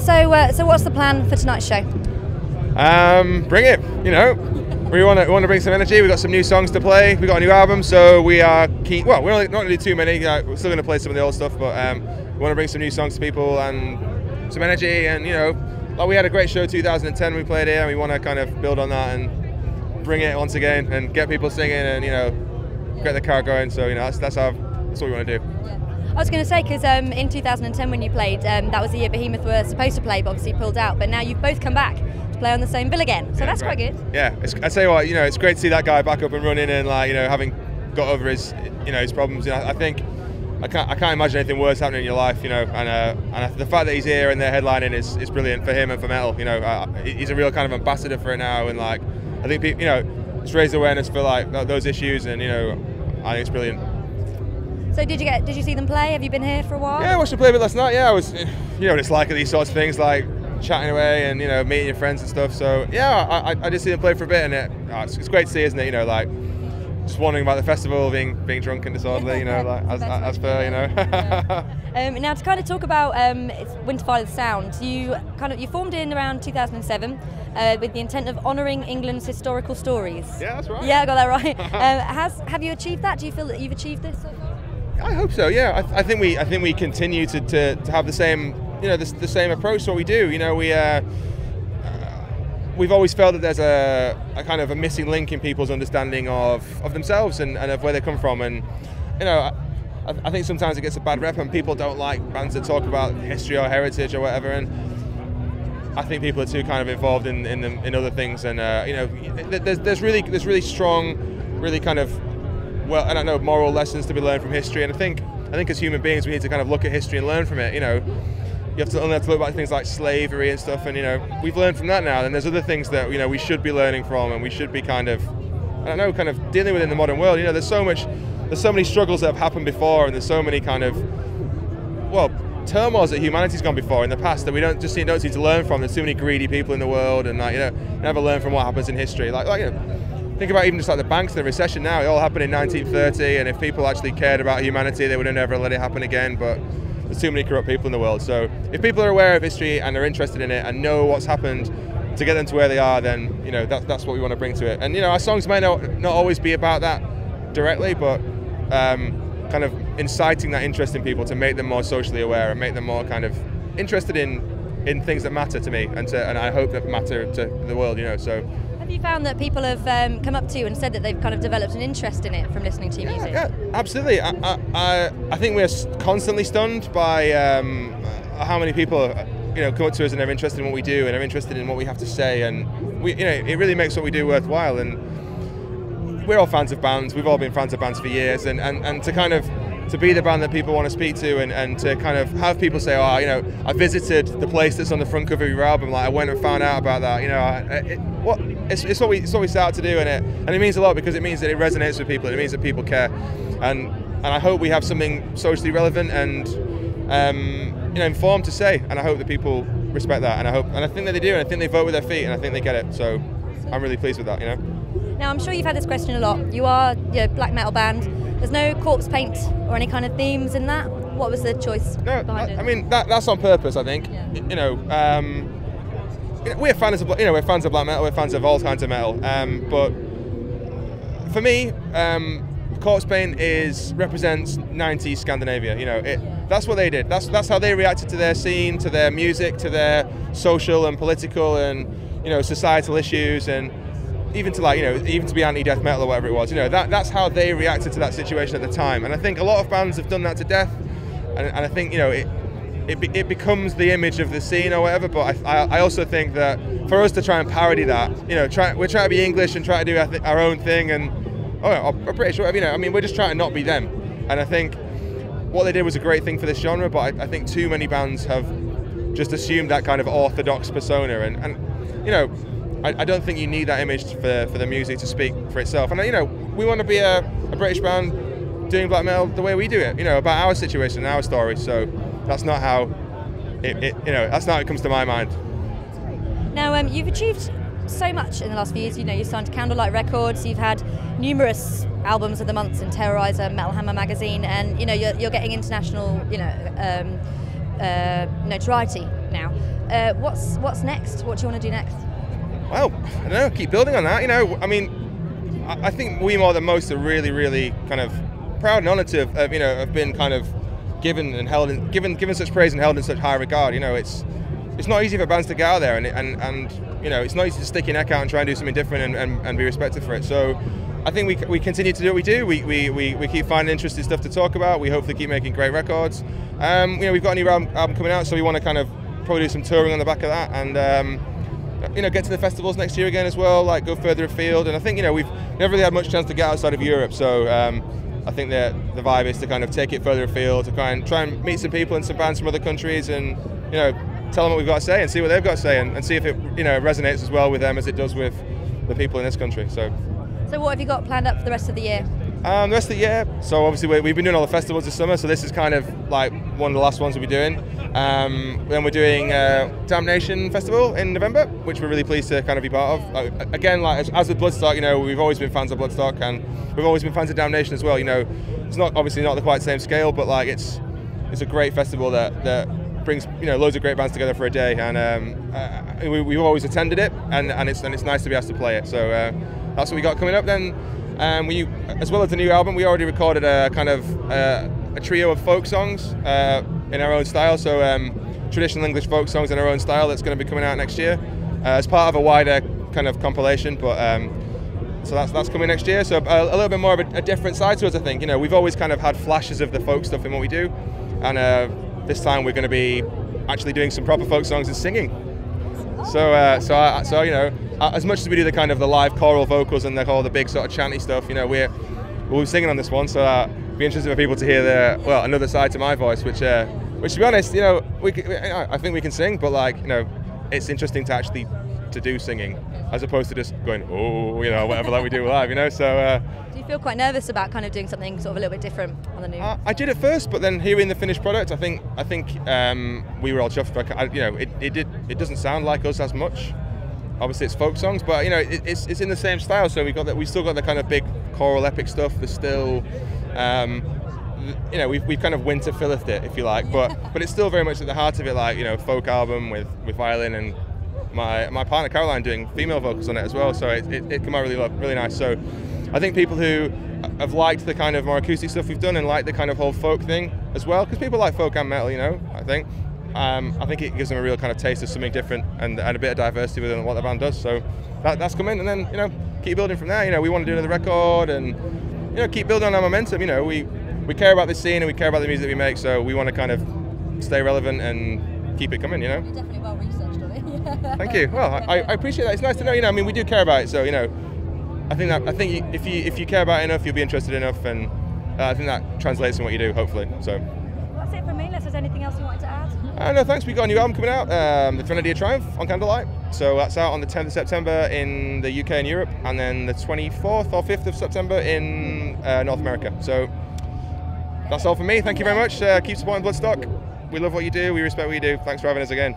So what's the plan for tonight's show? Bring it. You know, we want to bring some energy. We've got some new songs to play. We got a new album, so we are keen. Well, we're not going to do too many. We're still going to play some of the old stuff, but we want to bring some new songs to people and some energy. And you know, like we had a great show 2010 when we played here, and we want to kind of build on that and bring it once again and get people singing and you know, get the car going. So you know, that's what we want to do. Yeah. I was going to say, because in 2010 when you played, that was the year Behemoth were supposed to play, but obviously pulled out. But now you've both come back to play on the same bill again, so yeah, that's quite good. Yeah, I tell you what, you know, it's great to see that guy back up and running and like you know having got over his his problems. You know, I think I can't imagine anything worse happening in your life. You know, and the fact that he's here and they're headlining is brilliant for him and for metal. You know, he's a real kind of ambassador for it now, and like I think people, you know, it's raised awareness for like those issues, and you know, I think it's brilliant. So did you see them play? Have you been here for a while? Yeah, I watched them play a bit last night. Yeah, I was, you know what it's like at these sorts of things, like chatting away and you know meeting your friends and stuff. So yeah, I did see them play for a bit, and it's great to see, isn't it? You know, like just wondering about the festival, being drunk and disorderly. You know, like as per, you know. Yeah. Now to kind of talk about Winterfylleth sound, you formed in around 2007 with the intent of honouring England's historical stories. Yeah, that's right. Yeah, I got that right. Have you achieved that? Do you feel that you've achieved this so far? I hope so. Yeah, I think we continue to have the same the same approach to what we do. You know, we've always felt that there's a kind of a missing link in people's understanding of themselves and of where they come from. And you know, I think sometimes it gets a bad rep and people don't like bands that talk about history or heritage or whatever. And I think people are too kind of involved in other things. And you know, there's really strong, really kind of, well, I don't know, moral lessons to be learned from history, and I think as human beings we need to kind of look at history and learn from it. You know, you only have to look at things like slavery and stuff, and you know we've learned from that now. And there's other things that you know we should be learning from, and we should be kind of, I don't know, kind of dealing with in the modern world. You know, there's so many struggles that have happened before, and there's so many kind of, well, turmoils that humanity's gone before in the past that we don't seem to learn from. There's too many greedy people in the world, and like you know, never learn from what happens in history. Like you know. Think about even just like the banks and the recession now. It all happened in 1930, and if people actually cared about humanity, they would have never let it happen again. But there's too many corrupt people in the world. So if people are aware of history and are interested in it and know what's happened to get them to where they are, then you know that's what we want to bring to it. And you know, our songs may not always be about that directly, but kind of inciting that interest in people to make them more socially aware and make them more kind of interested in things that matter to me and I hope that matter to the world. You know, so. Have you found that people have come up to you and said that they've kind of developed an interest in it from listening to your music? Yeah, absolutely. I think we're constantly stunned by how many people you know come up to us and are interested in what we do and are interested in what we have to say, and we, you know, it really makes what we do worthwhile. And we're all fans of bands. We've all been fans of bands for years, and to kind of to be the band that people want to speak to, and to kind of have people say, oh, you know, I visited the place that's on the front cover of your album, like I went and found out about that, you know, it's what we set out to do, and it means a lot because it means that it resonates with people, and it means that people care, and I hope we have something socially relevant and you know, informed to say, and I hope that people respect that, and I think that they do, and I think they vote with their feet, and I think they get it, so I'm really pleased with that, you know. Now, I'm sure you've had this question a lot. You are a black metal band. There's no corpse paint or any kind of themes in that. What was the choice behind it? I mean, that's on purpose, I think. Yeah. You know, we're fans of black metal. We're fans of all kinds of metal. But for me, corpse paint represents 90s Scandinavia. You know, that's what they did. That's how they reacted to their scene, to their music, to their social and political and you know societal issues, and even to even to be anti-death metal or whatever it was, you know, that's how they reacted to that situation at the time. And I think a lot of bands have done that to death, and I think, you know, it becomes the image of the scene or whatever. But I also think that for us to try and parody that, you know, we're trying to be English and try to do our own thing, and or British, whatever, you know, I mean, we're just trying to not be them. And I think what they did was a great thing for this genre, but I think too many bands have just assumed that kind of orthodox persona, and you know, I don't think you need that image for the music to speak for itself. And you know, we want to be a British band doing black metal the way we do it, you know, about our situation and our story. So that's not how that's not how it comes to my mind. Now, you've achieved so much in the last few years. You know, you signed to Candlelight Records. You've had numerous albums of the month in Terrorizer, Metal Hammer magazine, and you know you're getting international notoriety now. What's next? What do you want to do next? Well, I don't know, keep building on that. You know, I mean, I think we more than most are really, really kind of proud and honoured to have, you know, have been kind of given and held in, given such praise and held in such high regard. You know, it's not easy for bands to get out there, and you know, it's not easy to stick your neck out and try and do something different and be respected for it. So I think we continue to do what we do. We keep finding interesting stuff to talk about. We hopefully keep making great records. You know, we've got a new album coming out, so we want to kind of probably do some touring on the back of that, and you know, get to the festivals next year again as well. Like, go further afield. And I think, you know, we've never really had much chance to get outside of Europe, so I think that the vibe is to kind of take it further afield, to try and meet some people and some bands from other countries, and, you know, tell them what we've got to say and see what they've got to say, and see if it, you know, resonates as well with them as it does with the people in this country. So what have you got planned up for the rest of the year? The rest of the year, so obviously we've been doing all the festivals this summer, so this is kind of like one of the last ones we'll be doing. Then we're doing Damnation Festival in November, which we're really pleased to kind of be part of. Again, like as with Bloodstock, you know, we've always been fans of Bloodstock, and we've always been fans of Damnation as well. You know, it's not obviously not the quite same scale, but like it's a great festival that brings, you know, loads of great bands together for a day, and we've always attended it, and it's nice to be asked to play it. So that's what we got coming up then. We, as well as the new album, we already recorded a kind of a trio of folk songs in our own style, so traditional English folk songs in our own style that's going to be coming out next year as part of a wider kind of compilation. But so that's coming next year. So a little bit more of a different side to us, I think. You know, we've always kind of had flashes of the folk stuff in what we do, and this time we're going to be actually doing some proper folk songs and singing. So you know, as much as we do the kind of the live choral vocals and all the big sort of chanty stuff, you know, we'll be singing on this one. So it'd be interesting for people to hear another side to my voice, which to be honest, you know, I think we can sing, but like, you know, it's interesting to actually do singing as opposed to just going, oh, you know, whatever like we do live, you know. So do you feel quite nervous about kind of doing something sort of a little bit different on the new? I did at first, but then hearing the finished product, I think we were all chuffed. Like, you know, it doesn't sound like us as much. Obviously, it's folk songs, but you know, it's in the same style. So we've still got the kind of big choral epic stuff. There's still, you know, we've kind of Winterfylleth it, if you like, but it's still very much at the heart of it, like, you know, folk album with violin, and my partner Caroline doing female vocals on it as well. So it came out really nice. So I think people who have liked the kind of more acoustic stuff we've done and like the kind of whole folk thing as well, because people like folk and metal, you know, I think it gives them a real kind of taste of something different and a bit of diversity within what the band does. So that's coming, and then, you know, keep building from there. You know, we want to do another record and, you know, keep building on our momentum. You know, we care about this scene and we care about the music that we make, so we want to kind of stay relevant and keep it coming, you know. You're definitely well researched on it. Thank you. Well, I appreciate that. It's nice to know, you know, I mean, we do care about it, so, you know, I think if you care about it enough, you'll be interested enough, and I think that translates in what you do, hopefully. So that's it from me, unless there's anything else you wanted to add. No, thanks. We've got a new album coming out, The Threnody of Triumph, on Candlelight. So that's out on the 10th of September in the UK and Europe, and then the 24th or 5th of September in North America. So that's all from me. Thank you very much. Keep supporting Bloodstock. We love what you do. We respect what you do. Thanks for having us again.